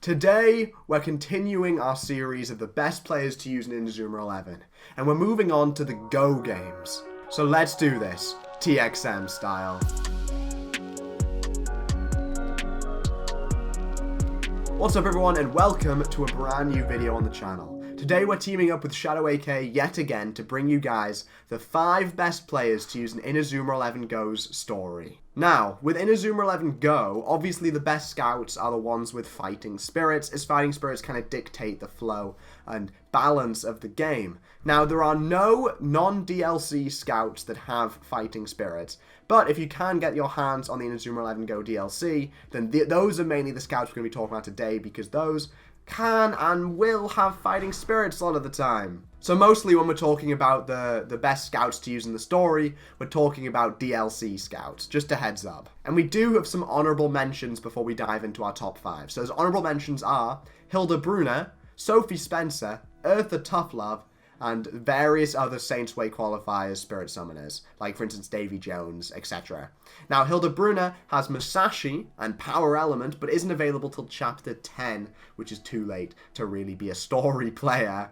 Today, we're continuing our series of the best players to use in Inazuma 11, and we're moving on to the Go games. So let's do this, TXM style. What's up everyone, and welcome to a brand new video on the channel. Today we're teaming up with ShadowAK yet again to bring you guys the 5 best players to use in Inazuma 11 Go's story. Now, with Inazuma 11 Go, obviously the best scouts are the ones with fighting spirits, as fighting spirits kind of dictate the flow and balance of the game. Now, there are no non-DLC scouts that have fighting spirits, but if you can get your hands on the Inazuma 11 Go DLC, then those are mainly the scouts we're going to be talking about today, because those can and will have fighting spirits a lot of the time. So mostly when we're talking about the best scouts to use in the story, we're talking about DLC scouts, just a heads up. And we do have some honourable mentions before we dive into our top 5. So those honourable mentions are Hilda Brunner, Sophie Spencer, Eartha Toughlove, and various other Saints Way qualifiers spirit summoners, like for instance Davy Jones, etc. Now Hilda Brunner has Musashi and Power Element, but isn't available till chapter 10, which is too late to really be a story player.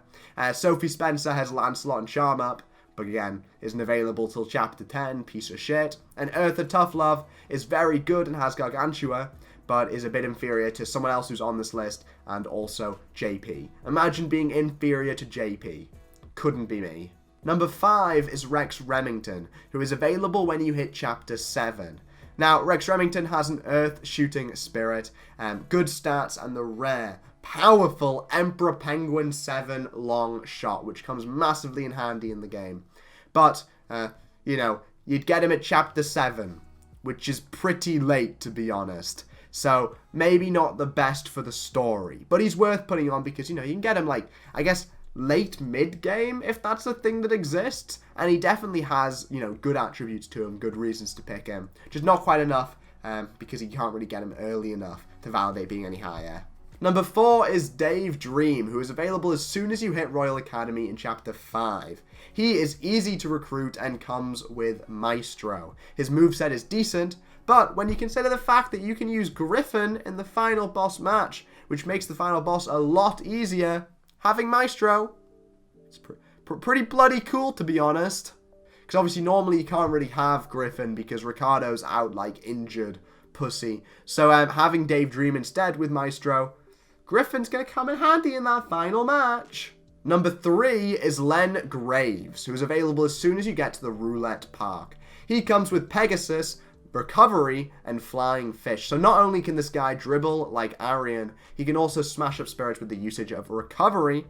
Sophie Spencer has Lancelot and Charm Up, but again, isn't available till chapter 10, piece of shit. And Eartha Toughlove is very good and has Gargantua, but is a bit inferior to someone else who's on this list, and also JP. Imagine being inferior to JP. Couldn't be me. Number 5 is Rexmington, who is available when you hit chapter 7. Now, Rexmington has an earth shooting spirit, good stats, and the rare, powerful Emperor Penguin 7 long shot, which comes massively in handy in the game. But, you know, you'd get him at chapter 7, which is pretty late, to be honest. So, maybe not the best for the story, but he's worth putting on because, you know, you can get him, like, I guess, late mid-game, if that's a thing that exists. And he definitely has, you know, good attributes to him, good reasons to pick him. Just not quite enough, because you can't really get him early enough to validate being any higher. Number 4 is Dave Dream, who is available as soon as you hit Royal Academy in chapter 5. He is easy to recruit and comes with Maestro. His moveset is decent, but when you consider the fact that you can use Griffin in the final boss match, which makes the final boss a lot easier, having Maestro, it's pretty bloody cool, to be honest. Because obviously normally you can't really have Griffin because Ricardo's out like injured pussy. So having Dave Dream instead with Maestro, Griffin's going to come in handy in that final match. Number 3 is Len Graves, who is available as soon as you get to the Roulette Park. He comes with Pegasus, Recovery, and Flying Fish. So not only can this guy dribble like Arian, he can also smash up spirits with the usage of Recovery,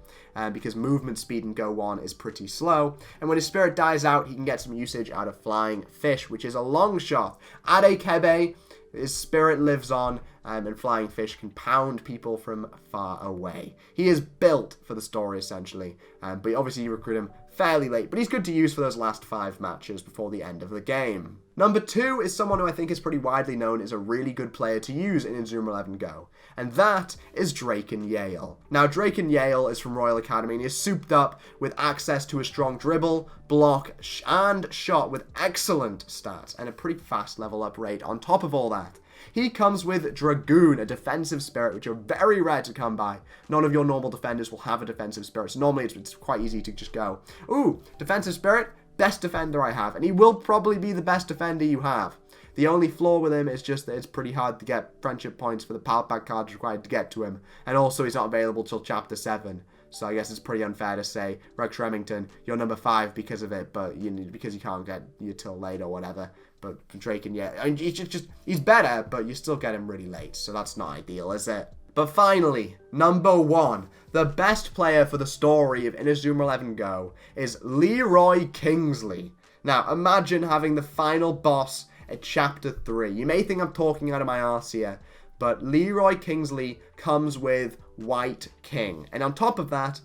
because movement speed in Go 1 is pretty slow. And when his spirit dies out, he can get some usage out of Flying Fish, which is a long shot. Adekebe, his spirit lives on, and Flying Fish can pound people from far away. He is built for the story, essentially. But obviously you recruit him fairly late, but he's good to use for those last 5 matches before the end of the game. Number 2 is someone who I think is pretty widely known as a really good player to use in Inazuma 11 Go, and that is Drake and YALE. Now, Drake and YALE is from Royal Academy, and he is souped up with access to a strong dribble, block, and shot with excellent stats, and a pretty fast level up rate on top of all that. He comes with Dragoon, a defensive spirit, which are very rare to come by. None of your normal defenders will have a defensive spirit, so normally it's quite easy to just go, ooh, defensive spirit, best defender I have. And he will probably be the best defender you have. The only flaw with him is just that it's pretty hard to get friendship points for the power pack cards required to get to him. And also he's not available till chapter 7. So I guess it's pretty unfair to say, Rexmington, you're number 5 because of it, but because you can't get you till late or whatever. But Drake and I mean, he's better, but you still get him really late, so that's not ideal, is it? But finally, number 1, the best player for the story of Inazuma 11 Go is Leroy Kingsley. Now, imagine having the final boss at chapter 3. You may think I'm talking out of my arse here, but Leroy Kingsley comes with White King. And on top of that,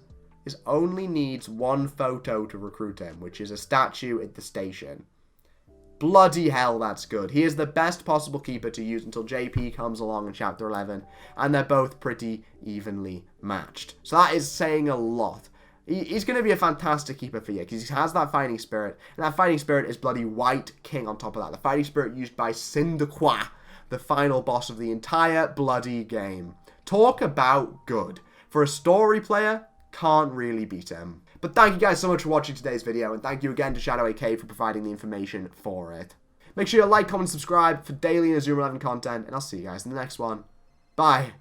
he only needs 1 photo to recruit him, which is a statue at the station. Bloody hell, that's good. He is the best possible keeper to use until JP comes along in chapter 11, and they're both pretty evenly matched. So that is saying a lot. He's going to be a fantastic keeper for you, because he has that fighting spirit, and that fighting spirit is bloody White King on top of that. The fighting spirit used by Cyndaquil, the final boss of the entire bloody game. Talk about good. For a story player, can't really beat him. But thank you guys so much for watching today's video, and thank you again to ShadowAK for providing the information for it. Make sure you like, comment, subscribe for daily Inazuma 11 content, and I'll see you guys in the next one. Bye.